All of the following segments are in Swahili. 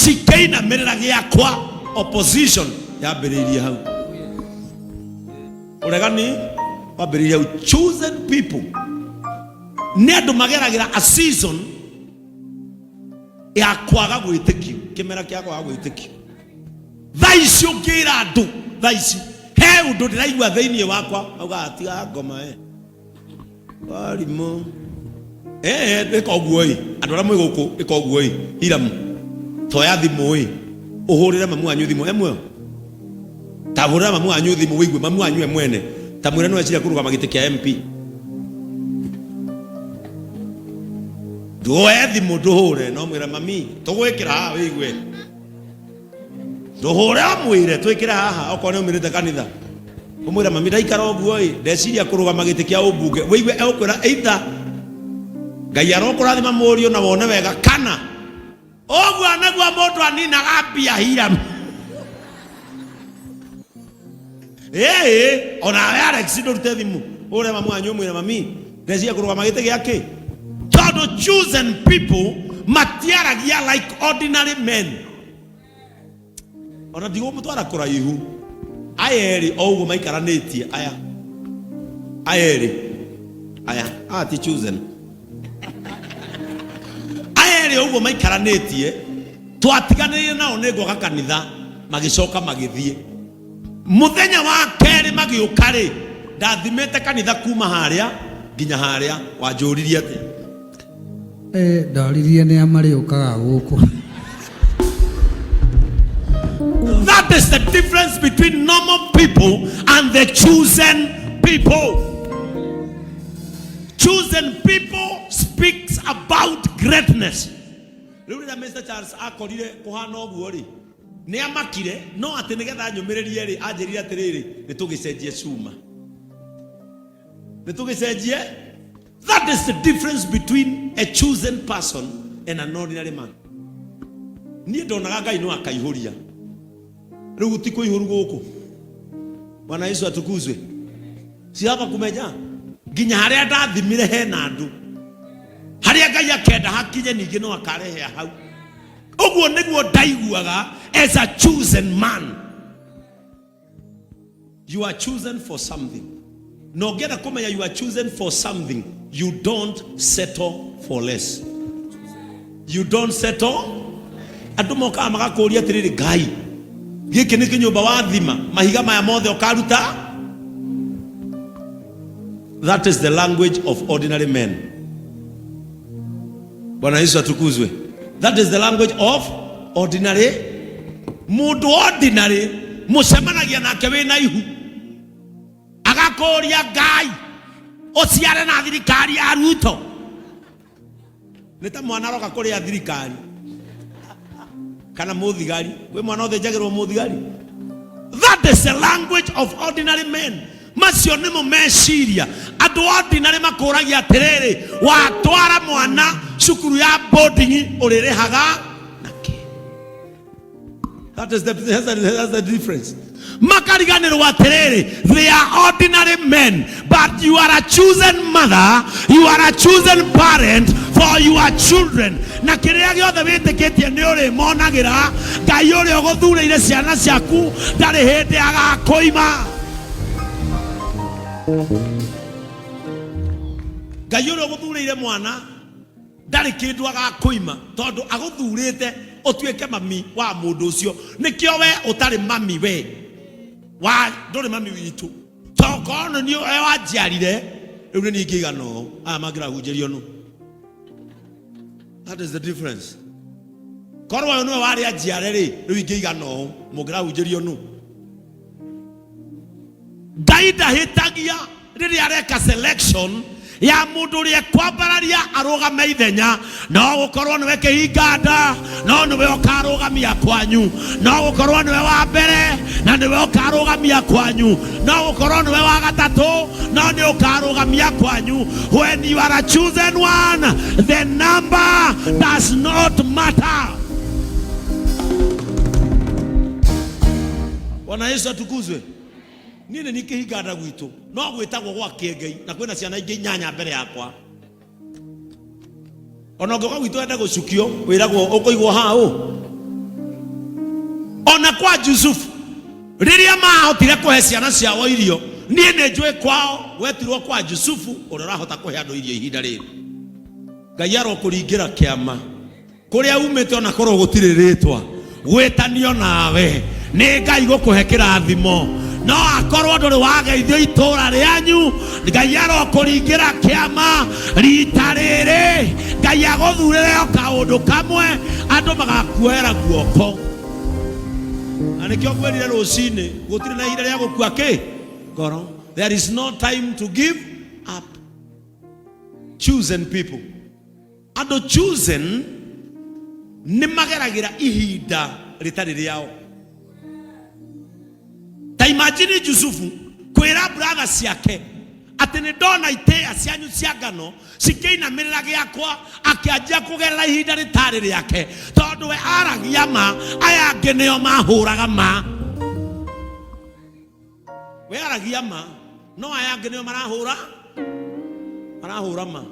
cikeina merera giakwa opposition yambiririe hau uregani wambiririe hau. Chosen people ni andu mageragira a season ya kwaga gwitikio, kimera kia kwaga gwitikio. Thaici ungira andu thaici he undu ndiraigua thiini wakwa auga atiga ngoma warimo ikoguo andu ara mwi guku ikoguo iramu toya thimu uhurire mamu anyu thimu emwe tavura mamu anyu thimu wigwe mamu anyu mwene tamwira no eciria kuruga magite kia MP doe thimu duhure no mwira mami tugwikira ha wigwe duhure amwire twikira haha okone umirite kanitha umwira mami ndaikara oguo ndeciria kuruga magite kia ubunge wigwe ekwira either Ngai arokurathima murio na wone wega kana oguo anagua mundu anina gambia hira ona Alex ndurute thimu ure mamu anyu mwira mami ndeciria kuruga magite giake. God chosen people matiaragia like ordinary men. Ona digo mutwara kuraihu ayeri oguo maikaranetie aya ayeri aya ati chosen ayeri oguo maikaranetie twatiganire nao nengoga kanitha magicoka magithie muthenya wa keri magiukari ndathimete kanitha kuma haria nginya haria wanjuririe ati ndaririe ni amari ukaga guku. That is the difference between normal people and the chosen people. Chosen people speaks about greatness. Lulu Mr. Charles akorire kuhana oguo ri ni amakire no ati nigetha nyumiririe ri anjirire atiriri nitugicenjie cuma nitugicenjie. That is the difference between a chosen person and an ordinary man. Ni ndonaga Ngai no akaihuria riu gutiko ihuru guku. Bwana Yesu atukuzwe. Si hapa kumeja nginya haria ndathimire hena andu haria Ngai akenda hakinye ningi no akarehe hau. Uguo niguo ndaiguaga as a chosen man. You are chosen for something. No geta kumenya you are chosen for something. You don't settle for less. You don't settle. Andu moka magakuria tiriri Ngai giki ni kinyumba wa thima mahiga maya mothe okaruta. That is the language of ordinary men. Bwana Yesu atukuzwe. That is the language of ordinary. Mundu ordinary mucemanagia nake wina ihu agakoria Ngai ociare na thirikari ya Ruto nita mwana roka kuria thirikari kana muthigari we mwana othe njagirwo muthigari. That is the language of ordinary men. Macio nimo meciria andu ordinary makuragia atiriri watwara mwana cukuru ya boarding urirehaga naki. That is the difference. Makariganirwo atiriri they are ordinary men but you are a chosen mother, you are a chosen parent for your children. Na kiria giothe witikitie ni uri monagira Ngai uri oguthureire ciana ciaku ndari hindi agakoima. Ngai uri oguthureire mwana ndari kindu agakoima tondu aguthurite utuike mami wa mundu ucio nikio we utari mami we wa nduri mami witu tokono ni wajiarire riu ni ngigano aya magira hunjirio no. That is the difference. Korwa no wari ajiare ri riu ngigano mugira hunjirio no. Ngai ndahitagia riri areka selection ya mundu ri kwambararia arugame ithenya no gukorwo niwe kihinganda no niwe ukarugamia kwanyu no gukorwo niwe wa mbere na niwe ukarugamia kwanyu no gukorwo niwe wa gatatu no ni ukarugamia kwanyu. When you are a chosen one, the number does not matter. Bwana Yesu atukuzwe. Nini nikihinganda gwitu no gwitagwo gwa Ngai na kwina ciana ingi nyanya mbere yakwa ona ngoka gwitu enda gucukio wiragwo ukuigwo ha u ona kwa Yusufu riria mahotire kuhe ciana ciao irio nie ne njwe kwao wetirwo kwa Yusufu urahota kuhe andu irio ihinda riri Ngai arokuringira kiama kuria umete ona korwo gutire ritwa gwitanio nawe ni Ngai gukuhe kirathimo no akorwo nduri wageithio itura rianyu Ngai arokuringira kiama rita riri Ngai aguthurire o kaundu kamwe andu magakuera guoko anikio kwirire rucini gutire na ihinda ria gukua ki ngoro. There is no time to give up. Chosen people andu chosen ni mageragira ihinda ritari riao. Ta imagine Yusufu kwira brother ciake ati ni ndona itea cianyu cia ngano cikeina mirira giakwa akianjia kugerera ihinda ritari riake tondu we aragia ma aya angi nio mahuraga ma we aragia ma no aya angi nio marahura ma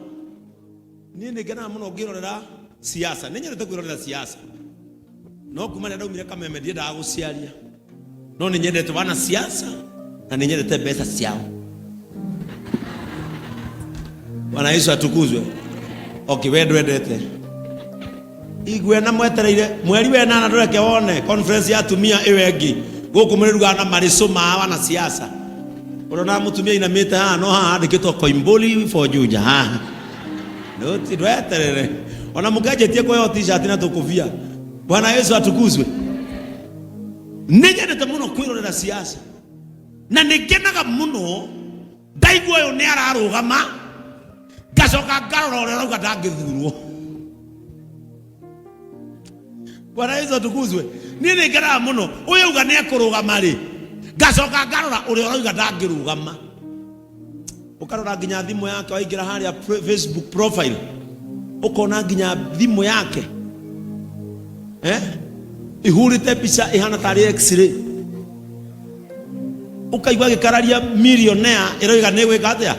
ni ngena muno ngirorera siasa ni nyerete kwirorera siasa no kuma nda umire kameme ndie ndaguciaria no ni nyendete wana siasa na ni nyendete mbeca ciao. Bwana Yesu atukuzwe. Okay, we ndwendete igwe na mwetereire mweri we nana ndoreke wone conference ya tumia iwengi guku muriruga na mariso ma wana siasa urona mutumia inamite ha no ha andikitwo Koimbuli for Juja ha no ti ndweterere ona mugajetie kwa yo t-shirt na tukuvia. Bwana Yesu atukuzwe. Ninyendete muno kwirorera siasa na nigenaga muno ndaigwa yo ni ararugama gacoka ngarora rauga ndangithurwo. Bwana Yesu atukuzwe. Ni ngeraga muno uyu uga ni akurugama ri gacoka ngarora uria rauga ndangirugama ukarora nginya thimu yake waingira haria Facebook profile ukona nginya thimu yake ihurite picha ihana tari x-ray ukaigwa gikararia millionaire iroiga ni gwika atia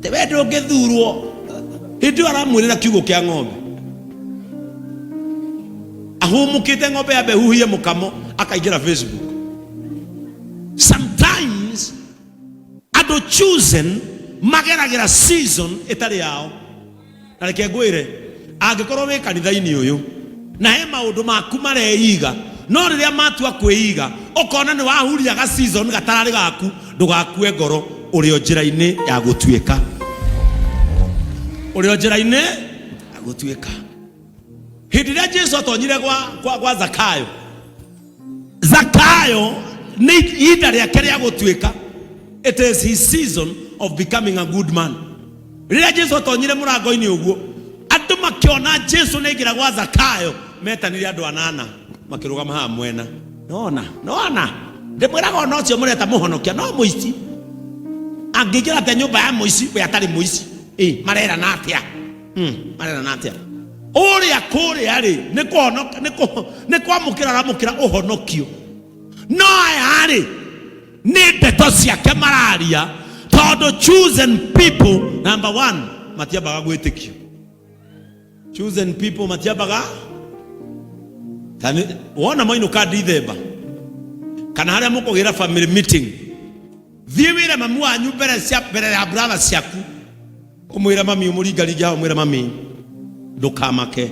te wedo ngithurwo hindi aramwirira kiugo kia ng'ombe ahumukite ng'ombe abe huhie mukamo akaingira Facebook. Sometimes ado chosen mageragira season etari yao na reke ngwire angikorwo wi kanitha-ini uyu na he maundu maku mareiga no riria matua kwiiga ukona ni wahuria ga season gatarari gaku ndugakue ngoro urio njira-ini ya gutuika hindi ria Jesu atonyire kwa Zakayo ni ihinda riake ria gutuika. It is his season of becoming a good man. Riria Jesu atonyire murango-ini uguo andu makiona Jesu ni ngira gwa Zakayo metanire andu anana makirugama ha mwena nona ndimwiraga ona ucio mureta muhonokia no muici angingira te nyumba ya muici we atari muici marera na atia uria kuria ri ni kwamukira ramukira uhonokio no aya ri ni ndeto ciake mararia tondu chosen people number 1 matiabaga gwitikio. Chosen people matiabaga tani wona moino kadi theba kana haria mukugira family meeting thiwire mamu wanyu mbere ya brother ciaku umwira mami umuringaringa umwira mami ndukamake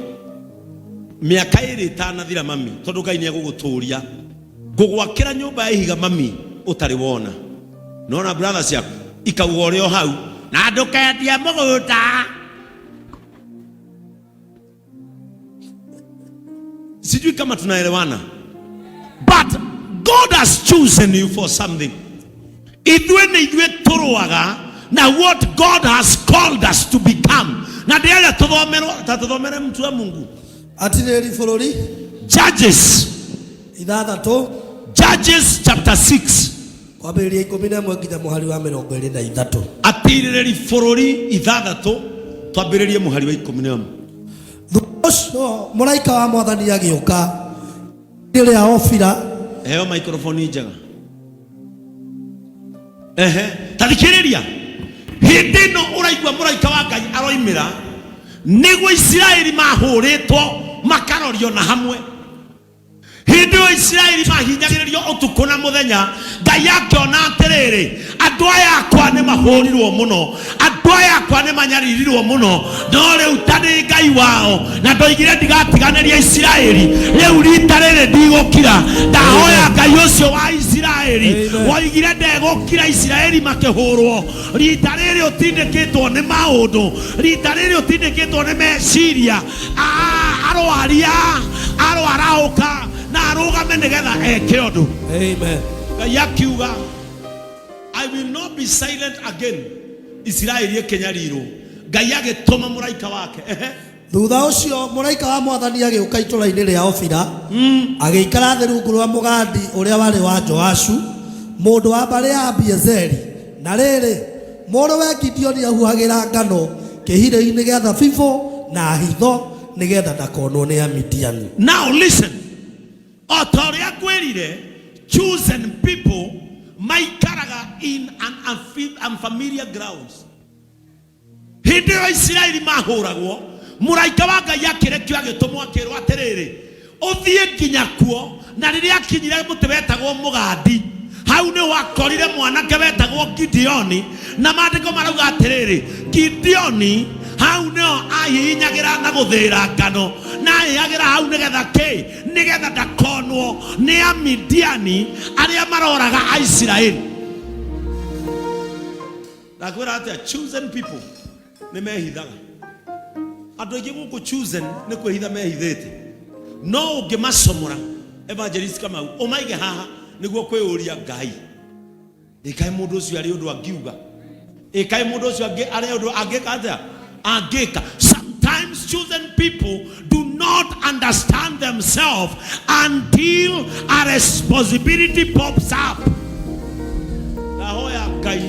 miaka iri tanathira mami tondu Ngai ni eguguturia ngugwakira nyumba ya ihiga mami utari wona nona brother ciaku ikauga urio hau na ndukendia muguta. Sijui kama tunaelewana. But God has chosen you for something. Idwe turuaga na what God has called us to become. Na ndiye tuthomere mtu wa Mungu. Atireri fururi Judges Judges chapter 6 kwambĩrĩria 11 nginya mũhari wa 23. Atireri fururi 6 twambĩrĩrie mũhari wa 11. Thusho mũraika wa Mwathani agĩũka rĩrĩa Ofira heo microphone njega tathikĩrĩria hindi no ũraigua mũraika wa Ngai aroimĩra nĩguo Isiraeli mahũrĩtwo makarorio na hamwe Hindi wa Israeli mahinyagĩrĩrio ũtukũ na mũthenya. Ngai akĩona atĩrĩrĩ, andũ aya akwa nĩ mahũrirwo mũno, andũ aya akwa nĩ manyaririrwo mũno, no rĩu ta nĩ Ngai wao na ndoigire ndigatiganĩria Isiraeli. Rĩu rita rĩrĩ ndigũkira. Ndahoya Ngai ũcio wa Isiraeli woigire ndegũkira Isiraeli makĩhũrwo. Rita rĩrĩ ũtindĩkĩtwo nĩ maũndũ, rita rĩrĩ ũtindĩkĩtwo nĩ meciria. Arwaria arwarauka na arugame nigetha eke ũndũ. Amen. Ngai akiuga, I will not be silent again. Isiraeli ĩkĩnyarirwo. Ngai agĩtũma mũraika wake. Thutha ũcio mũraika wa Mwathani agĩũka itũũra-inĩ rĩa Ofira, agĩikara thĩ rungu rwa mũgandi ũrĩa warĩ wa Joashu, mũndũ wa mbarĩ ya Abiezeri. Na rĩrĩ, mũrũwe Gideoni ahuhagĩra ngano kĩhirĩ-inĩ gĩa thabibũ na hitho nigetha ndakonwo nĩ Amidiani. Now listen. Otoria kwĩrire, chosen people maikaraga in an unfamiliar grounds. Hindi wa Isiraeli mahũragwo, mũraika wa Ngai akĩrekio agĩtũmwo akĩrwo atĩrĩrĩ, ũthiĩ nginya kuo, na rĩrĩa akinyire mũtĩ wetagwo mũgandi, hau nĩ wakorire mwanake wetagwo Gideoni, na maandĩko marauga atĩrĩrĩ, Gideoni hau nĩo ahihinyagĩra na gũthĩĩra ngano, na ahihinyagĩra hau nigetha ndakonwo nĩ Amidiani arĩa maroraga Aisiraeli. Ndakwĩra atĩa, chosen people nĩ mehithaga. Andũ aingĩ gũkũ chosen nĩ kwĩhitha mehithĩte. No ũngĩmacomora Evangelist Kamau ũmaige haha nĩguo kwĩũria Ngai, ĩkaĩ mũndũ ũcio arĩ ũndũ angiuga, ĩkaĩ mũndũ ũcio arĩ ũndũ angĩka atĩa angĩka. Sometimes chosen people do not understand themselves until a responsibility pops up. Ndahoya Ngai,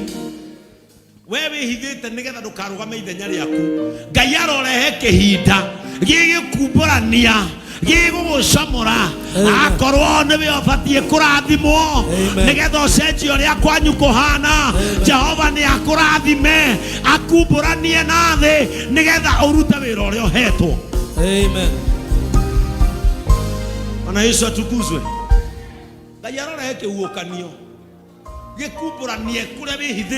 wewe hithĩte nigetha ndũkarũgame ithenya rĩaku. Ngai arorehe kĩhinda gĩgĩkumbũrania, gĩgũgũcomora, akorwo nĩwe ũbatiĩ kũrathimwo nigetha ũcenjie ũrĩa kwanyu kũhana. Jehova nĩ akũrathime, akumbũranie na thĩ nigetha ũrute wĩra ũrĩa ũhetwo. Amen. Bwana Yesu atukuzwe. Ngai arorehe kĩhuhũkanio gĩkumbũranie kũrĩa wĩhithĩte.